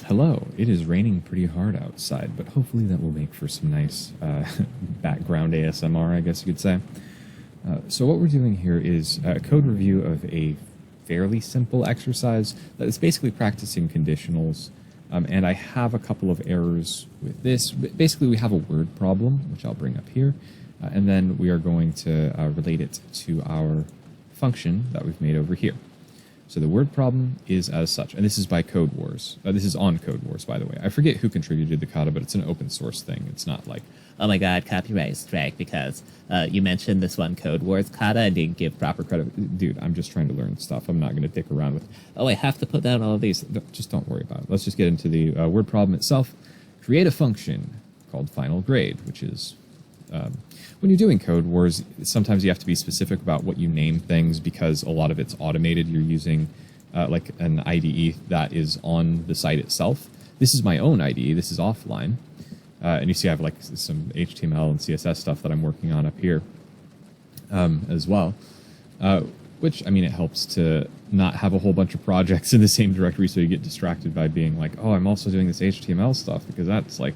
Hello. It is raining pretty hard outside, but hopefully that will make for some nice background ASMR, I guess you could say. So what we're doing here is a code review of a fairly simple exercise that is basically practicing conditionals. And I have a couple of errors with this. Basically, we have a word problem, which I'll bring up here. And then we are going to relate it to our function that we've made over here. So the word problem is as such, and this is by CodeWars. This is on CodeWars, by the way. I forget who contributed the kata, but it's an open source thing. It's not like, oh my god, copyright strike because you mentioned this one CodeWars kata and didn't give proper credit. dude, I'm just trying to learn stuff. I'm not going to dick around with, oh, I have to put down all of these. just don't worry about it. Let's just get into the word problem itself. Create a function called final grade, which is, when you're doing CodeWars, sometimes you have to be specific about what you name things because a lot of it's automated. You're using like an IDE that is on the site itself. This is my own IDE. This is offline. And you see I have like some HTML and CSS stuff that I'm working on up here as well. Which, I mean, it helps to not have a whole bunch of projects in the same directory so you get distracted by being like, oh, I'm also doing this HTML stuff because that's like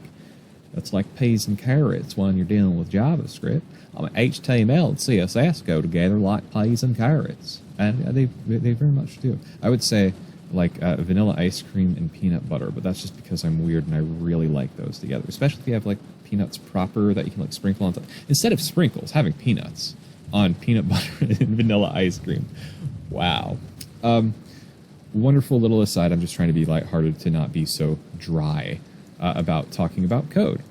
peas and carrots when you're dealing with JavaScript. I mean, HTML and CSS go together like peas and carrots. And they very much do. I would say like vanilla ice cream and peanut butter, but that's just because I'm weird and I really like those together. Especially if you have like peanuts proper that you can like sprinkle on top. Instead of sprinkles, having peanuts on peanut butter and vanilla ice cream. Wow. Wonderful little aside. I'm just trying to be lighthearted to not be so dry about talking about code.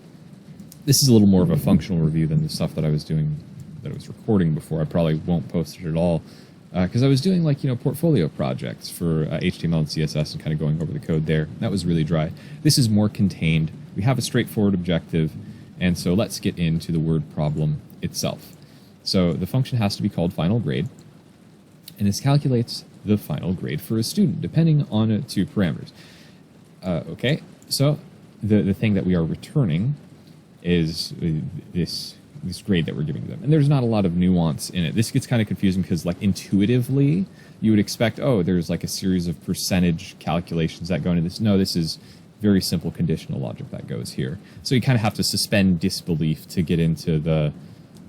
This is a little more of a functional review than the stuff that I was doing, that I was recording before. I probably won't post it at all because I was doing like, you know, portfolio projects for HTML and CSS and kind of going over the code there. That was really dry. This is more contained. We have a straightforward objective, and so let's get into the word problem itself. So the function has to be called final grade, and this calculates the final grade for a student, depending on two parameters. Okay, so the thing that we are returning is this grade that we're giving them. And there's not a lot of nuance in it. This gets kind of confusing because like intuitively you would expect, oh, there's like a series of percentage calculations that go into this. No, this is very simple conditional logic that goes here. So you kind of have to suspend disbelief to get into the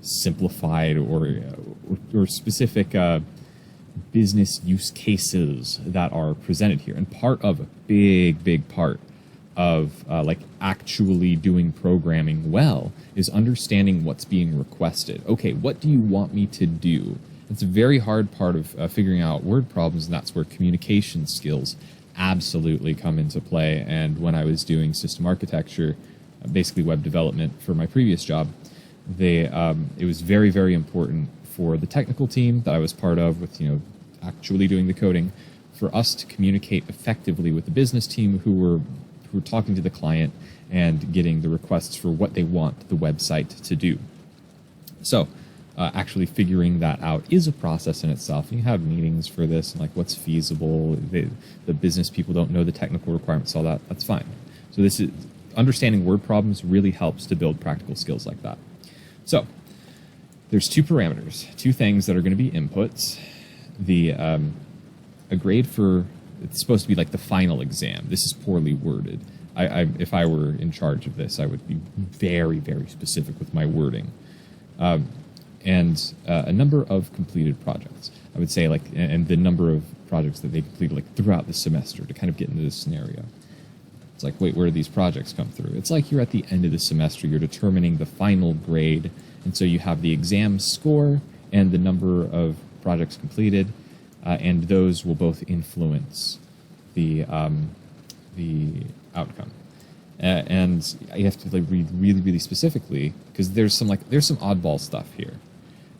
simplified or specific business use cases that are presented here. And part of a big part of like actually doing programming well is understanding what's being requested. Okay, what do you want me to do? It's a very hard part of figuring out word problems, and that's where communication skills absolutely come into play. And when I was doing system architecture, basically web development for my previous job, it was very important for the technical team that I was part of with, you know, actually doing the coding, for us to communicate effectively with the business team who were talking to the client and getting the requests for what they want the website to do. So actually figuring that out is a process in itself. You have meetings for this and like what's feasible. The business people don't know the technical requirements, all that. That's fine. So this is understanding word problems really helps to build practical skills like that. So there's two parameters, two things that are going to be inputs. A grade for, it's supposed to be like the final exam. This is poorly worded. If I were in charge of this, I would be very specific with my wording. And a number of completed projects. I would say like, and the number of projects that they completed like throughout the semester to kind of get into this scenario. It's like, wait, where do these projects come through? It's like you're at the end of the semester, you're determining the final grade, and so you have the exam score and the number of projects completed, and those will both influence the outcome. And you have to like read really specifically because there's some oddball stuff here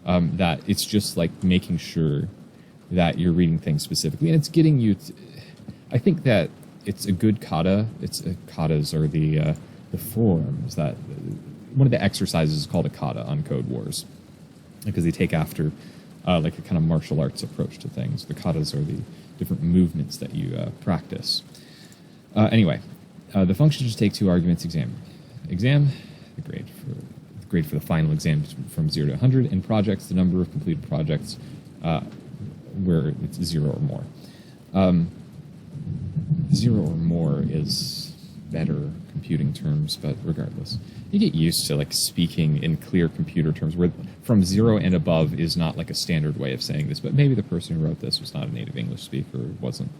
that it's just like making sure that you're reading things specifically, and it's getting you. I think that it's a good kata. Katas are the forms that one of the exercises is called a kata on CodeWars because they take after like a kind of martial arts approach to things. The katas are the different movements that you practice. Anyway, the function just take two arguments: exam, the grade for the final exam from 0 to 100, and projects, the number of completed projects where it's 0 or more. 0 or more is better computing terms, but regardless, you get used to like speaking in clear computer terms, where from 0 and above is not like a standard way of saying this, but maybe the person who wrote this was not a native English speaker or wasn't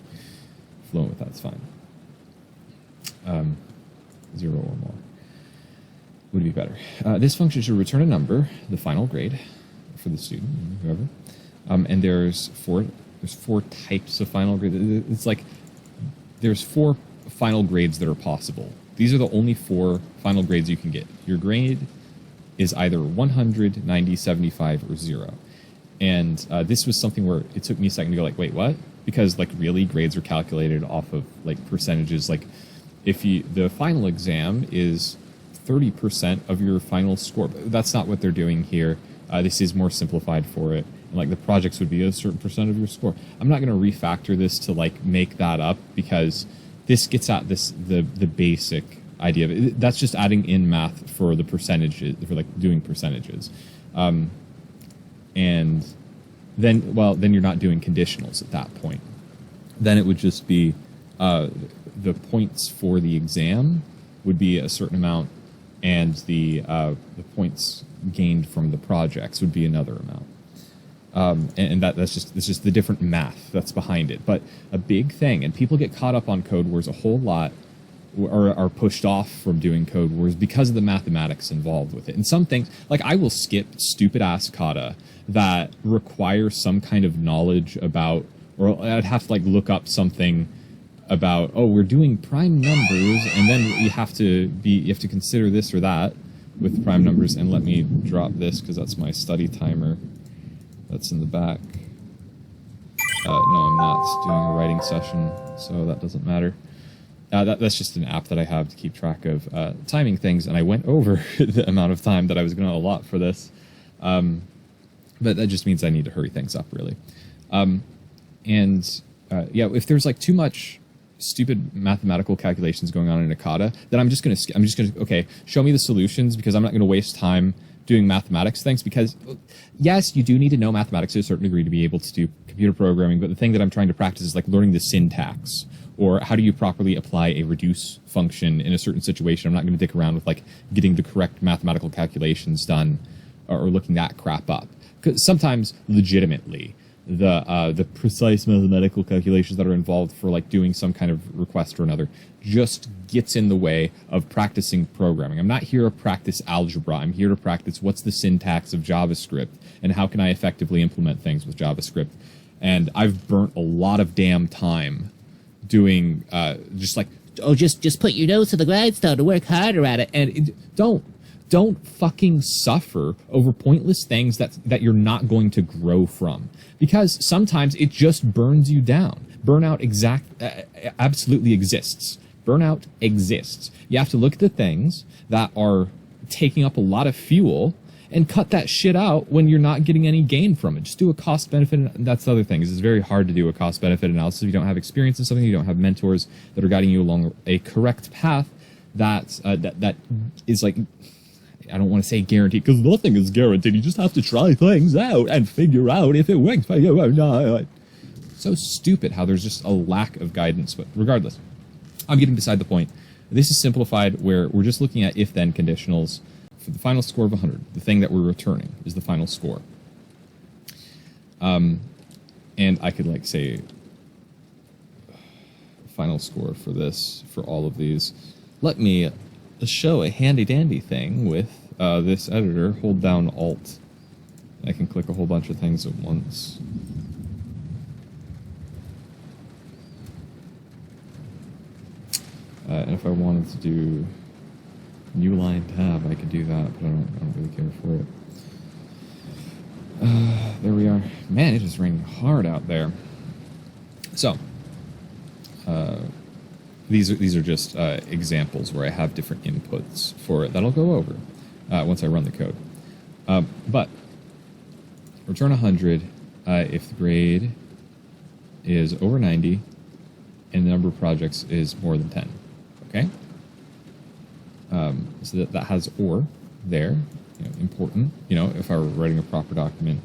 fluent with that. It's fine. 0 or more would be better. This function should return a number, the final grade for the student, whoever. And there's four types of final grade. It's like there's 4 final grades that are possible. These are the only 4 final grades you can get. Your grade is either 100, 90, 75, or 0. And this was something where it took me a second to go like, wait, what? Because like really grades are calculated off of like percentages. Like if the final exam is 30% of your final score. But that's not what they're doing here. This is more simplified for it. And like the projects would be a certain percent of your score. I'm not going to refactor this to like make that up, because this gets at the basic idea of it. That's just adding in math for the percentages, for like doing percentages. And then, well, then you're not doing conditionals at that point. Then it would just be the points for the exam would be a certain amount, and the points gained from the projects would be another amount. And that's just the different math that's behind it. But a big thing, and people get caught up on CodeWars a whole lot, or are pushed off from doing CodeWars because of the mathematics involved with it. And some things, like I will skip stupid ass kata that require some kind of knowledge about, or I'd have to like look up something about, oh, we're doing prime numbers, and then you have to consider this or that with prime numbers. And let me drop this because that's my study timer. That's in the back. No, I'm not. It's doing a writing session, so that doesn't matter. That's just an app that I have to keep track of timing things, and I went over the amount of time that I was going to allot for this. But that just means I need to hurry things up, really. Yeah, if there's like too much stupid mathematical calculations going on in a kata, then I'm just gonna okay, show me the solutions, because I'm not going to waste time doing mathematics things, because yes, you do need to know mathematics to a certain degree to be able to do computer programming, but the thing that I'm trying to practice is like learning the syntax, or how do you properly apply a reduce function in a certain situation. I'm not going to dick around with like getting the correct mathematical calculations done or looking that crap up, because sometimes legitimately the precise mathematical calculations that are involved for like doing some kind of request or another just gets in the way of practicing programming. I'm not here to practice algebra. I'm here to practice what's the syntax of JavaScript and how can I effectively implement things with JavaScript. And I've burnt a lot of damn time doing just like, oh, just put your nose to the grindstone to work harder at it. And don't fucking suffer over pointless things that you're not going to grow from, because sometimes it just burns you down. Burnout absolutely exists. Burnout exists. You have to look at the things that are taking up a lot of fuel and cut that shit out when you're not getting any gain from it. Just do a cost benefit. That's the other thing. It's very hard to do a cost benefit analysis if you don't have experience in something, you don't have mentors that are guiding you along a correct path that is like, I don't want to say guaranteed, because nothing is guaranteed. You just have to try things out and figure out if it works for you or not. So stupid how there's just a lack of guidance. But regardless, I'm getting beside the point. This is simplified, where we're just looking at if-then conditionals for the final score of 100. The thing that we're returning is the final score. And I could like say final score for this, for all of these. Let me show a handy-dandy thing with this editor. Hold down Alt. I can click a whole bunch of things at once. And if I wanted to do new line tab, I could do that, but I don't really care for it. There we are. Man, it is raining hard out there. So, these are just examples where I have different inputs for it that I'll go over once I run the code. But return 100 if the grade is over 90 and the number of projects is more than 10. Okay? So that has or there, important. If I were writing a proper document,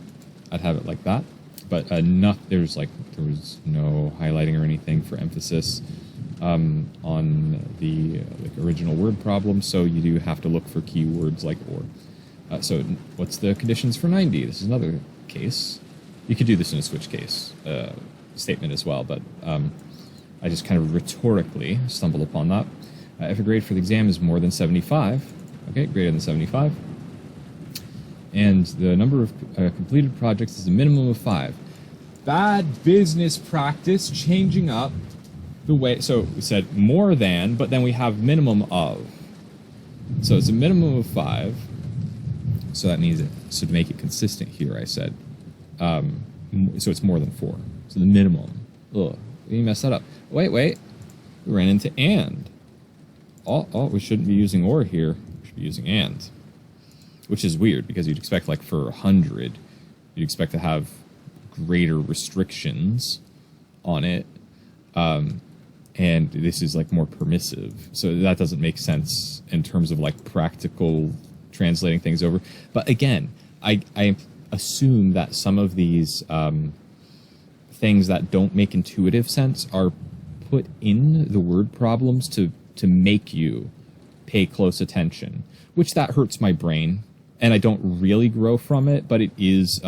I'd have it like that. But there was no highlighting or anything for emphasis. on the original word problem, so you do have to look for keywords like or. So what's the conditions for 90? This is another case. You could do this in a switch case statement as well, but I just kind of rhetorically stumbled upon that. If a grade for the exam is more than 75, okay, greater than 75, and the number of completed projects is a minimum of 5. Bad business practice, changing up the way. So we said more than, but then we have minimum of. So it's a minimum of 5. So that means so to make it consistent here, I said, so it's more than 4. So the minimum. Ugh, we messed that up. Wait, we ran into and. Oh, we shouldn't be using or here. We should be using and, which is weird because you'd expect, like, for 100, you'd expect to have greater restrictions on it, and this is, like, more permissive. So that doesn't make sense in terms of, like, practical translating things over. But again, I assume that some of these things that don't make intuitive sense are put in the word problems to make you pay close attention, which that hurts my brain, and I don't really grow from it, but it is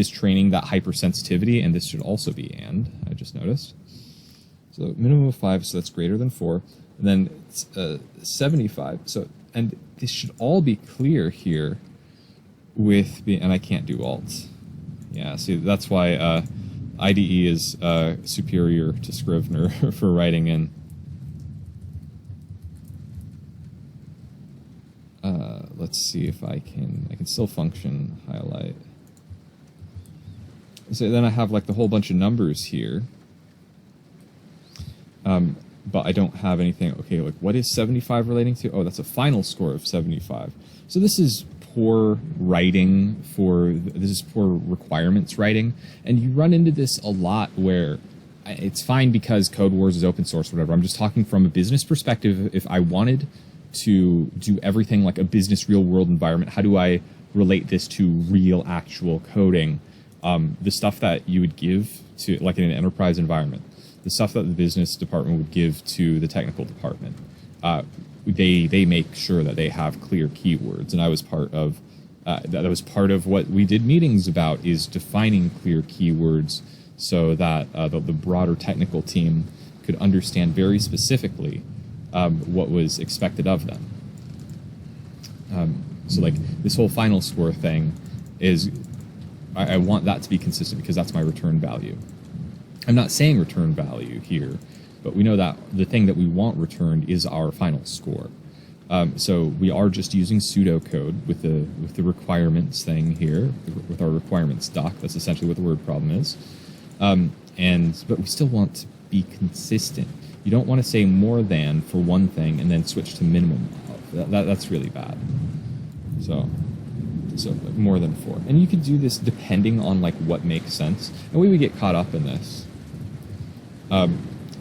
training that hypersensitivity, and this should also be and, I just noticed. So minimum of 5, so that's greater than 4. And then it's 75, so, and this should all be clear here with the, and I can't do alt. Yeah, see, that's why IDE is superior to Scrivener for writing in. Let's see if I can still function highlight. So then I have like the whole bunch of numbers here. But I don't have anything. Okay, like what is 75 relating to? Oh, that's a final score of 75. So this is poor writing this is poor requirements writing. And you run into this a lot where it's fine because CodeWars is open source, whatever. I'm just talking from a business perspective. If I wanted to do everything like a business real world environment, how do I relate this to real actual coding? The stuff that you would give to, like in an enterprise environment, the stuff that the business department would give to the technical department, they make sure that they have clear keywords. And I was part of that was part of what we did meetings about, is defining clear keywords so that the broader technical team could understand very specifically what was expected of them. So like this whole final score thing is, I want that to be consistent because that's my return value. I'm not saying return value here, but we know that the thing that we want returned is our final score. So we are just using pseudocode with the requirements thing here, with our requirements doc. That's essentially what the word problem is. But we still want to be consistent. You don't want to say more than for one thing and then switch to minimum of. That's really bad. So more than 4. And you could do this depending on like what makes sense. And we would get caught up in this.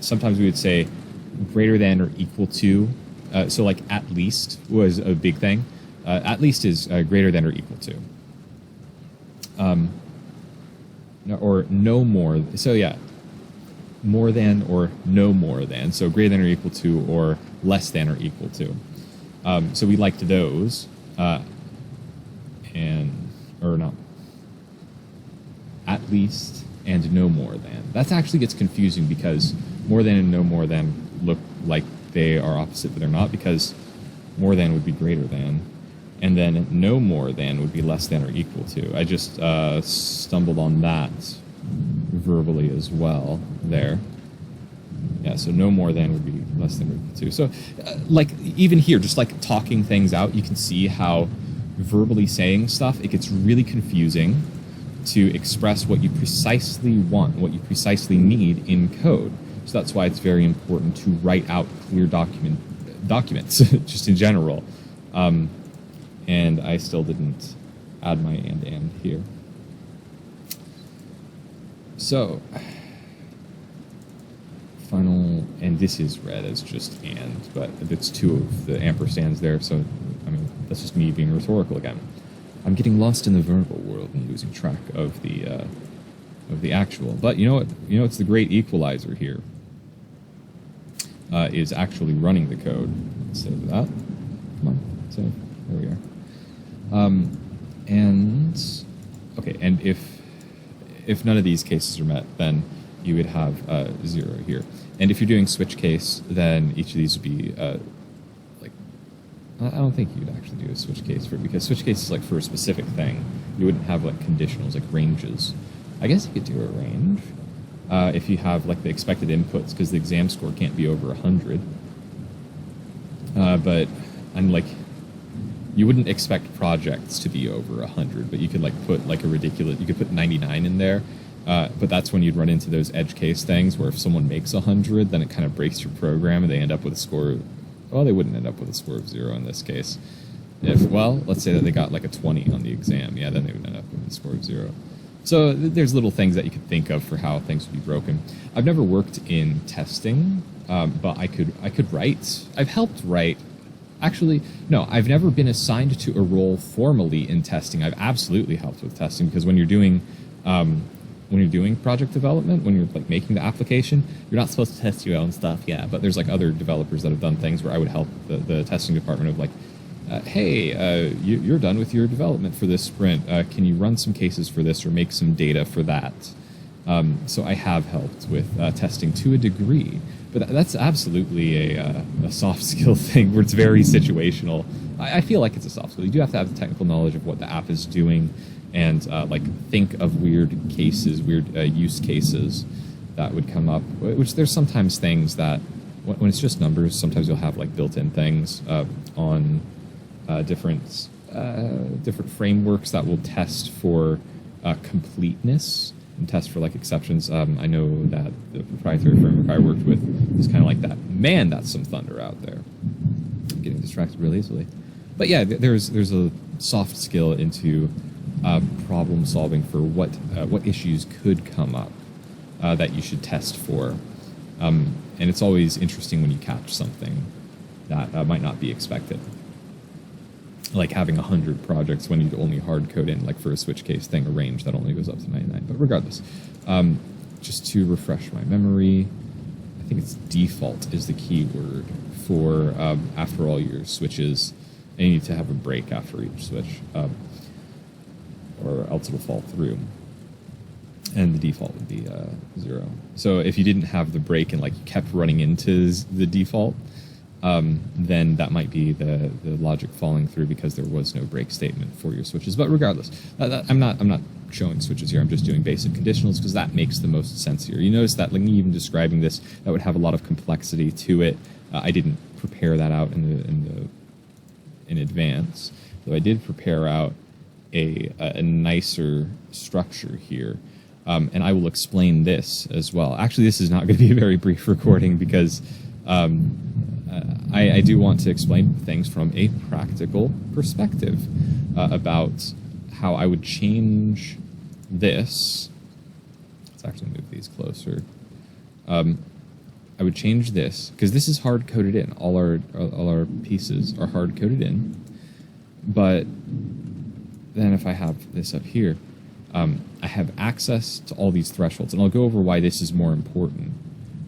Sometimes we would say greater than or equal to. So like at least was a big thing. At least is greater than or equal to. Or no more. So yeah, more than or no more than. So greater than or equal to, or less than or equal to. So we liked those. Or not. At least and no more than. That actually gets confusing because more than and no more than look like they are opposite, but they're not, because more than would be greater than, and then no more than would be less than or equal to. I just stumbled on that verbally as well there. Yeah, so no more than would be less than or equal to. So like even here, just like talking things out, you can see how verbally saying stuff, it gets really confusing to express what you precisely want, what you precisely need in code. So that's why it's very important to write out clear documents, just in general. And I still didn't add my and here. So, final, and this is read as just and, but it's 2 of the ampersands there, so, I mean, that's just me being rhetorical again. I'm getting lost in the verbal world and losing track of the actual. But you know what? You know, it's the great equalizer here. is actually running the code. Save that. Come on, save. There we are. And okay, and if none of these cases are met, then you would have 0 here. And if you're doing switch case, then each of these would be like, I don't think you'd actually do a switch case for, because switch case is like for a specific thing. You wouldn't have like conditionals, like ranges. I guess you could do a range if you have like the expected inputs, because the exam score can't be over 100. But I'm like, you wouldn't expect projects to be over 100, but you could like put like a ridiculous, you could put 99 in there. But that's when you'd run into those edge case things where if someone makes 100, then it kind of breaks your program and they end up with a score. Well, they wouldn't end up with a score of 0 in this case. Well, let's say that they got like a 20 on the exam. Yeah, then they would end up with a score of 0. So there's little things that you could think of for how things would be broken. I've never worked in testing, but I could write. I've helped write. Actually, no, I've never been assigned to a role formally in testing. I've absolutely helped with testing, because when you're doing project development, when you're like making the application, You're not supposed to test your own stuff, yeah. but there's like other developers that have done things where I would help the testing department of like, hey, you're done with your development for this sprint. Can you run some cases for this or make some data for that? So I have helped with testing to a degree, but that's absolutely a soft skill thing where it's very situational. I feel like it's a soft skill. You do have to have the technical knowledge of what the app is doing, and like think of weird cases, weird use cases that would come up. Which there's sometimes things that when it's just numbers, sometimes you'll have like built-in things on different frameworks that will test for completeness and test for like exceptions. I know that the proprietary framework I worked with is kind of like that. Man, that's some thunder out there. I'm getting distracted really easily. But yeah, there's a soft skill into problem solving for what issues could come up that you should test for. And it's always interesting when you catch something that might not be expected. Like having 100 projects when you'd only hard code in, like for a switch case thing, a range that only goes up to 99. But regardless, just to refresh my memory, I think it's default is the key word for after all your switches, and you need to have a break after each switch, or else it'll fall through. And the default would be 0. So if you didn't have the break and like you kept running into the default, then that might be the logic falling through because there was no break statement for your switches. But regardless, I'm not showing switches here. I'm just doing basic conditionals because that makes the most sense here. You notice that like even describing this, that would have a lot of complexity to it. I didn't prepare that out in advance, though I did prepare out a nicer structure here. And I will explain this as well. Actually, this is not going to be a very brief recording because I do want to explain things from a practical perspective about how I would change this. Let's actually move these closer. I would change this because this is hard coded in. All our pieces are hard coded in. But then if I have this up here, I have access to all these thresholds, and I'll go over why this is more important.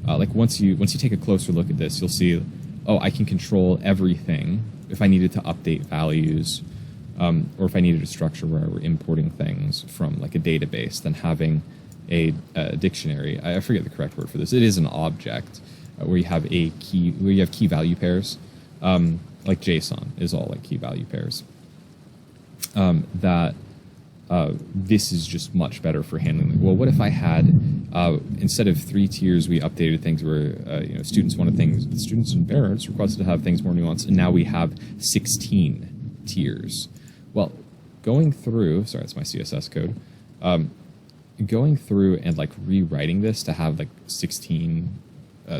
Like once you take a closer look at this, you'll see, oh, I can control everything. If I needed to update values, or if I needed a structure where we're importing things from like a database, then having a dictionary. I forget the correct word for this. It is an object where you have a key, where you have key value pairs, like JSON is all like key value pairs. This is just much better for handling. Well, what if I had instead of 3 tiers, we updated things where students wanted things. The students and parents requested to have things more nuanced, and now we have 16 tiers. Well, going through, sorry, it's my CSS code. Going through and like rewriting this to have like 16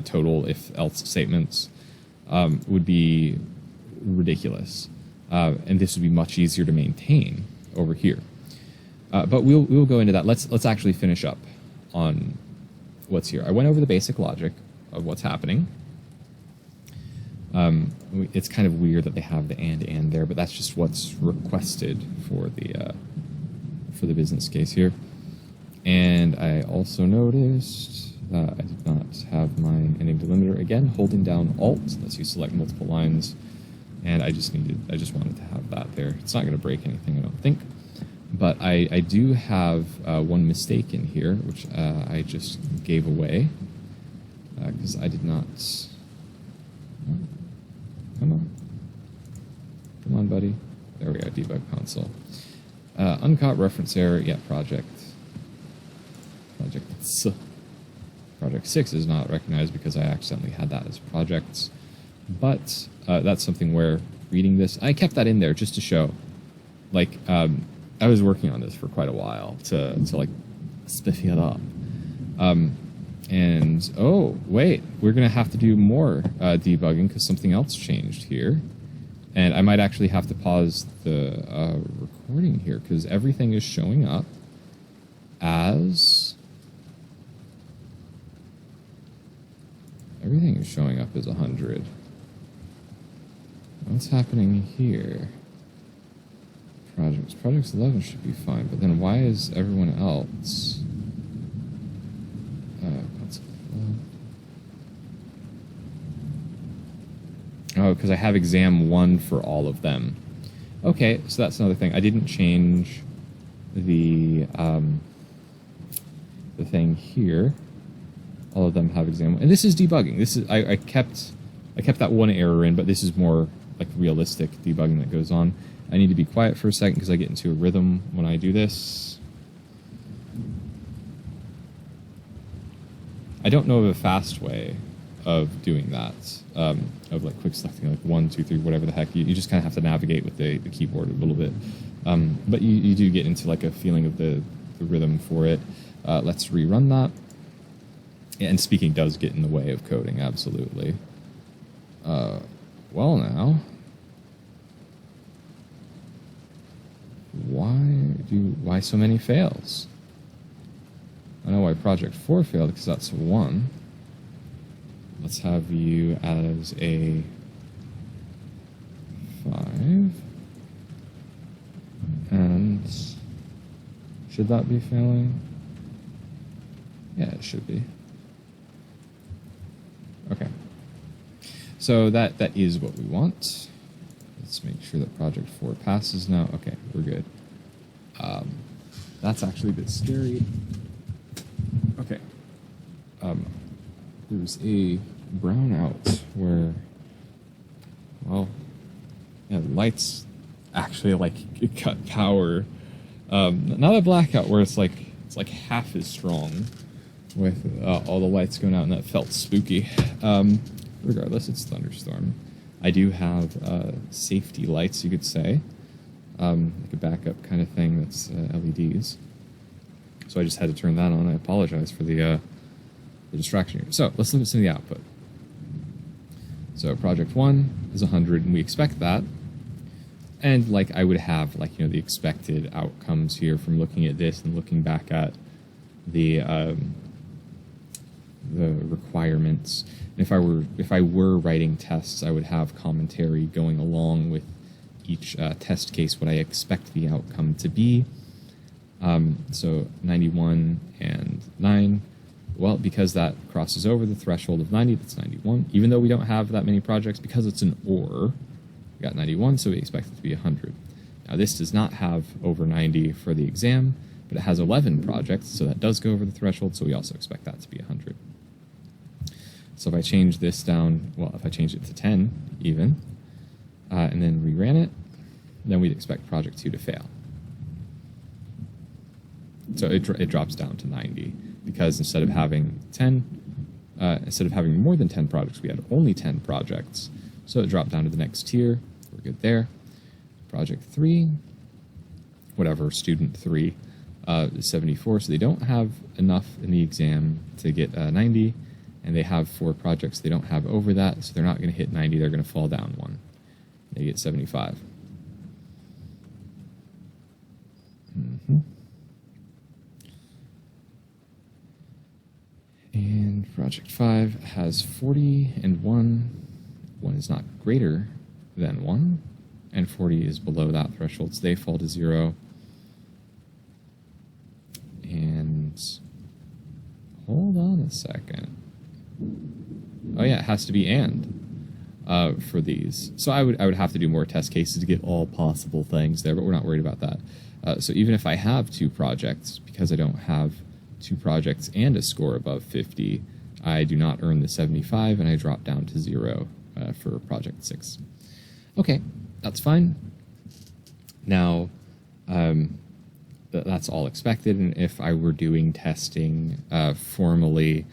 total if-else statements would be ridiculous, and this would be much easier to maintain over here. But we'll go into that. Let's actually finish up on what's here. I went over the basic logic of what's happening. It's kind of weird that they have the and there, but that's just what's requested for the business case here. And I also noticed I did not have my ending delimiter. Again, holding down Alt lets you select multiple lines, and I just wanted to have that there. It's not going to break anything, I don't think. But I do have one mistake in here, which I just gave away, because I did not... Come on. Come on, buddy. There we go, debug console. Uncaught reference error, yeah, project 6 is not recognized because I accidentally had that as projects. But that's something where reading this, I kept that in there just to show. Like, I was working on this for quite a while to like spiffy it up. And, oh, wait, we're going to have to do more debugging because something else changed here. And I might actually have to pause the recording here because everything is showing up as... Everything is showing up as 100. What's happening here? Projects 11 should be fine, but then why is everyone else... Oh, because I have exam 1 for all of them. Okay, so that's another thing. I didn't change the thing here. All of them have exam 1. And this is debugging. This is I kept that one error in, but this is more like realistic debugging that goes on. I need to be quiet for a second because I get into a rhythm when I do this. I don't know of a fast way of doing that, of like quick selecting like 1, 2, 3, whatever the heck. You just kind of have to navigate with the keyboard a little bit. But you do get into like a feeling of the rhythm for it. Let's rerun that. And speaking does get in the way of coding, absolutely. Well now, why so many fails? I know why project 4 failed, because that's 1. Let's have you as a 5. And should that be failing? Yeah, it should be. Okay. So that is what we want. Let's make sure that project 4 passes now. Okay, we're good. That's actually a bit scary. Okay. There was a brownout where, well, yeah, the lights actually like it cut power. Not a blackout where it's like half as strong with all the lights going out, and that felt spooky. Regardless, it's thunderstorm. I do have safety lights, you could say, like a backup kind of thing that's LEDs. So I just had to turn that on. I apologize for the distraction here. So let's look at some of the output. So project 1 is 100, and we expect that. And like I would have like, you know, the expected outcomes here from looking at this and looking back at the requirements. And if I were writing tests, I would have commentary going along with each test case, what I expect the outcome to be. So 91 and 9, well, because that crosses over the threshold of 90, that's 91. Even though we don't have that many projects, because it's an OR, we got 91, so we expect it to be 100. Now this does not have over 90 for the exam, but it has 11 projects, so that does go over the threshold, so we also expect that to be 100. So if I change this down, well, if I change it to 10 even, and then reran it, then we'd expect project 2 to fail. So it drops down to 90, because instead of having more than 10 projects, we had only 10 projects. So it dropped down to the next tier. We're good there. Project 3, whatever, student 3, is 74. So they don't have enough in the exam to get 90, and they have 4 projects they don't have over that, so they're not going to hit 90. They're going to fall down 1. They get 75. And project 5 has 40 and 1. 1 is not greater than 1, and 40 is below that threshold, so they fall to 0. And hold on a 1 second. Oh yeah, it has to be and for these. So I would have to do more test cases to get all possible things there, but we're not worried about that. So even if I have 2 projects, because I don't have 2 projects and a score above 50, I do not earn the 75, and I drop down to 0 for project 6. Okay, that's fine. Now, that's all expected, and if I were doing testing formally,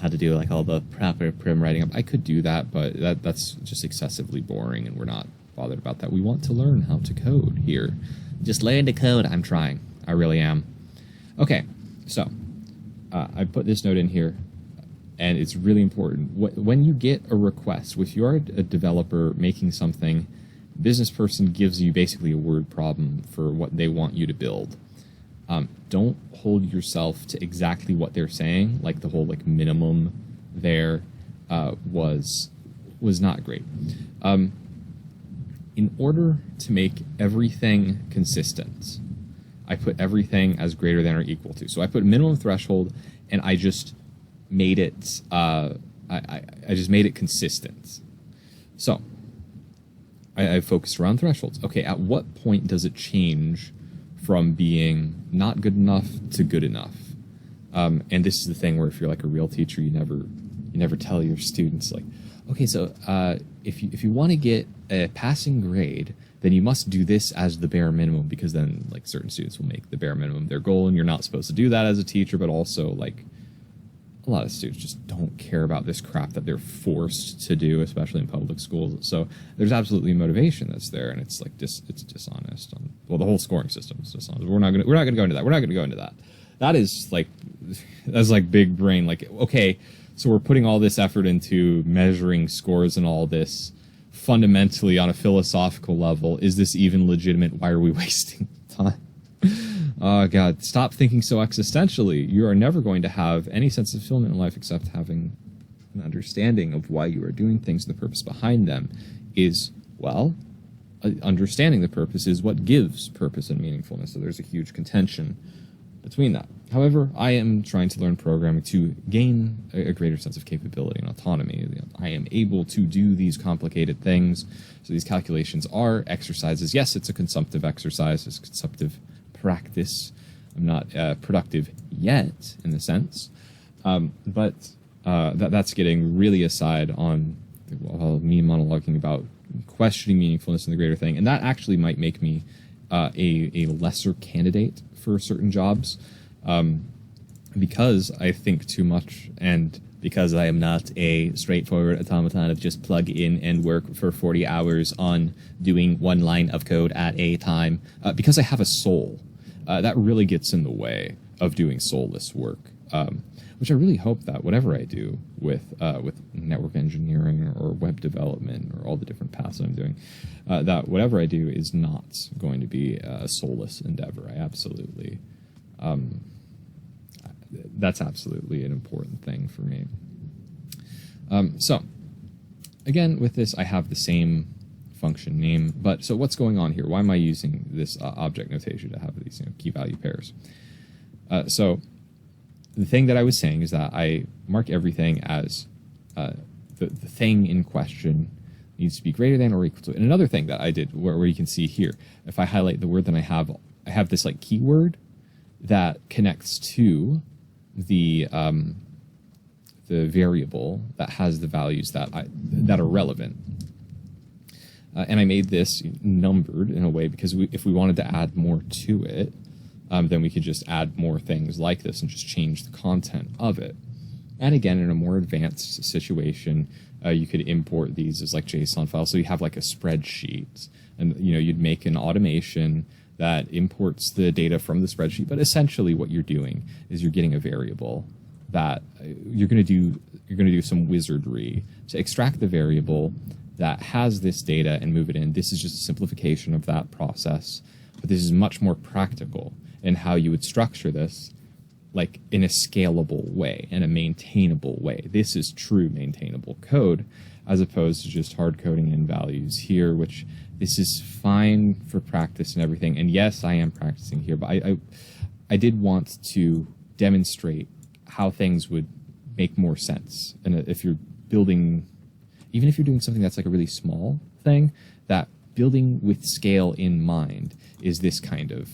How to do like all the proper prim writing up, I could do that, but that's just excessively boring, and we're not bothered about that. We want to learn how to code here. just learn to code. I'm trying. I really am. Okay, so I put this note in here, and it's really important. When you get a request, if you are a developer making something, business person gives you basically a word problem for what they want you to build. Don't hold yourself to exactly what they're saying. Like the whole like minimum there was not great. In order to make everything consistent, I put everything as greater than or equal to. So I put minimum threshold, and I just made it. I just made it consistent. So I focused around thresholds. Okay, at what point does it change from being not good enough to good enough? And this is the thing where if you're like a real teacher, you never tell your students like, okay, so if you want to get a passing grade, then you must do this as the bare minimum, because then like certain students will make the bare minimum their goal, and you're not supposed to do that as a teacher. But also like a lot of students just don't care about this crap that they're forced to do, especially in public schools. So there's absolutely motivation that's there, and it's like it's dishonest. Well, the whole scoring system is dishonest. We're not gonna go into that. We're not gonna go into that. That's like big brain. Like, okay, so we're putting all this effort into measuring scores and all this. Fundamentally, on a philosophical level, is this even legitimate? Why are we wasting time? Oh, God, stop thinking so existentially. You are never going to have any sense of fulfillment in life except having an understanding of why you are doing things, and the purpose behind them is, well, understanding the purpose is what gives purpose and meaningfulness. So there's a huge contention between that. However, I am trying to learn programming to gain a greater sense of capability and autonomy. I am able to do these complicated things. So these calculations are exercises. Yes, it's a consumptive exercise. It's a consumptive practice. I'm not productive yet in the sense, but that's getting really aside on me monologuing about questioning meaningfulness in the greater thing, and that actually might make me a lesser candidate for certain jobs, because I think too much, and because I am not a straightforward automaton of just plug in and work for 40 hours on doing one line of code at a time, because I have a soul. That really gets in the way of doing soulless work, which I really hope that whatever I do with network engineering or web development or all the different paths I'm doing, that whatever I do is not going to be a soulless endeavor. That's absolutely an important thing for me. So again, with this, I have the same function name, but so what's going on here? Why am I using this object notation to have these key value pairs? So the thing that I was saying is that I mark everything as the thing in question needs to be greater than or equal to. And another thing that I did, where you can see here, if I highlight the word, then I have this like keyword that connects to the variable that has the values that are relevant. And I made this numbered in a way because if we wanted to add more to it, then we could just add more things like this and just change the content of it. And again, in a more advanced situation, you could import these as like JSON files. So you have like a spreadsheet, and you'd make an automation that imports the data from the spreadsheet. But essentially, what you're doing is you're getting a variable that you're going to do some wizardry to extract the variable that has this data and move it in. This is just a simplification of that process, but this is much more practical in how you would structure this, like in a scalable way, in a maintainable way. This is true maintainable code, as opposed to just hard coding in values here, which this is fine for practice and everything. And yes, I am practicing here, but I did want to demonstrate how things would make more sense. And if you're building, even if you're doing something that's like a really small thing, that building with scale in mind is this kind of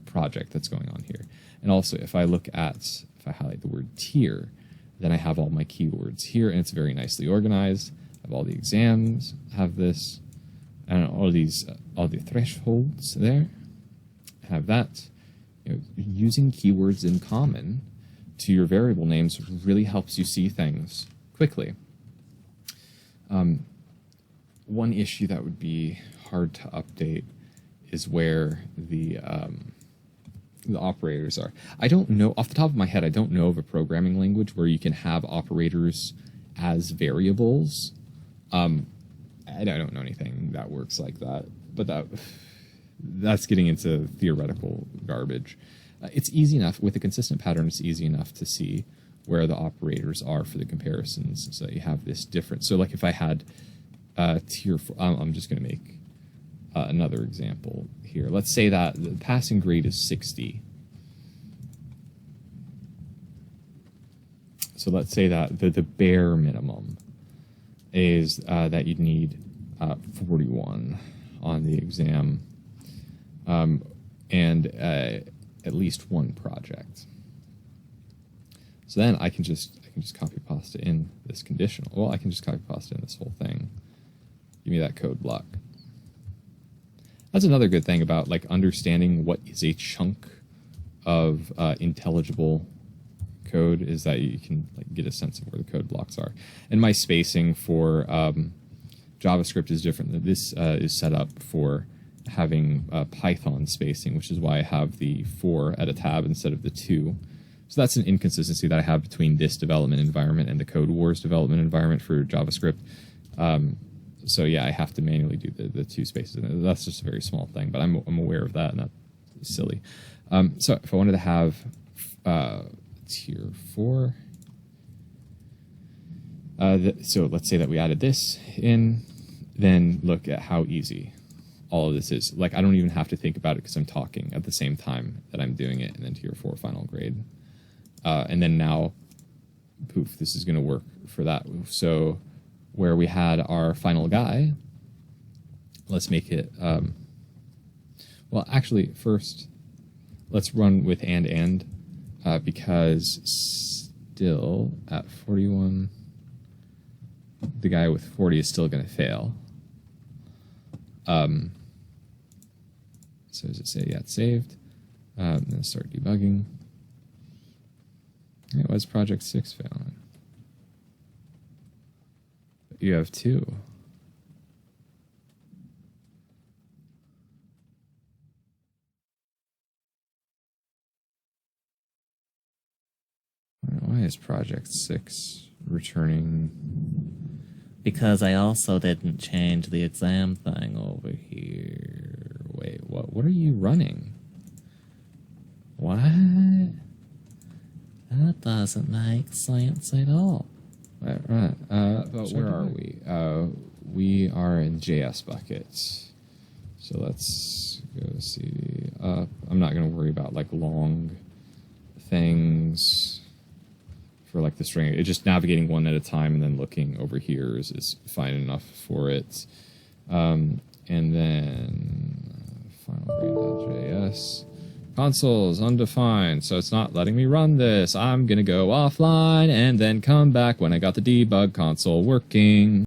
project that's going on here. And also, if I highlight the word tier, then I have all my keywords here, and it's very nicely organized. I have all the exams, have this, and all the thresholds there. I have that. Using keywords in common to your variable names really helps you see things quickly. One issue that would be hard to update is where the operators are. I don't know, off the top of my head, I don't know of a programming language where you can have operators as variables. I don't know anything that works like that, but that's getting into theoretical garbage. It's easy enough, with a consistent pattern, it's easy enough to see where the operators are for the comparisons, so that you have this difference. So like if I had tier 4, I'm just going to make another example here. Let's say that the passing grade is 60. So let's say that the bare minimum is that you'd need 41 on the exam, and at least one project. So then I can just copy pasta in this conditional. Well, I can just copy pasta in this whole thing. Give me that code block. That's another good thing about like understanding what is a chunk of intelligible code, is that you can like get a sense of where the code blocks are. And my spacing for JavaScript is different. This is set up for having Python spacing, which is why I have the 4 at a tab instead of the 2. So that's an inconsistency that I have between this development environment and the CodeWars development environment for JavaScript. So yeah, I have to manually do the 2 spaces. And that's just a very small thing, but I'm aware of that, and that's silly. So if I wanted to have tier 4, so let's say that we added this in, then look at how easy all of this is. Like, I don't even have to think about it because I'm talking at the same time that I'm doing it, and then tier 4 final grade. And then now, poof, this is going to work for that. So where we had our final guy, let's make it, well, actually, first, let's run with and, because still at 41, the guy with 40 is still going to fail. So does it say, yeah, it's saved. Then start debugging. It was project 6 failing. You have 2. Why is project 6 returning? Because I also didn't change the exam thing over here. Wait, what are you running? What? That doesn't make sense at all. Right. But where are we? We are in JS buckets. So let's go see. I'm not going to worry about like long things for like the string. It's just navigating one at a time and then looking over here is fine enough for it. And then final grade.js. Console is undefined, so it's not letting me run this. I'm going to go offline and then come back when I got the debug console working.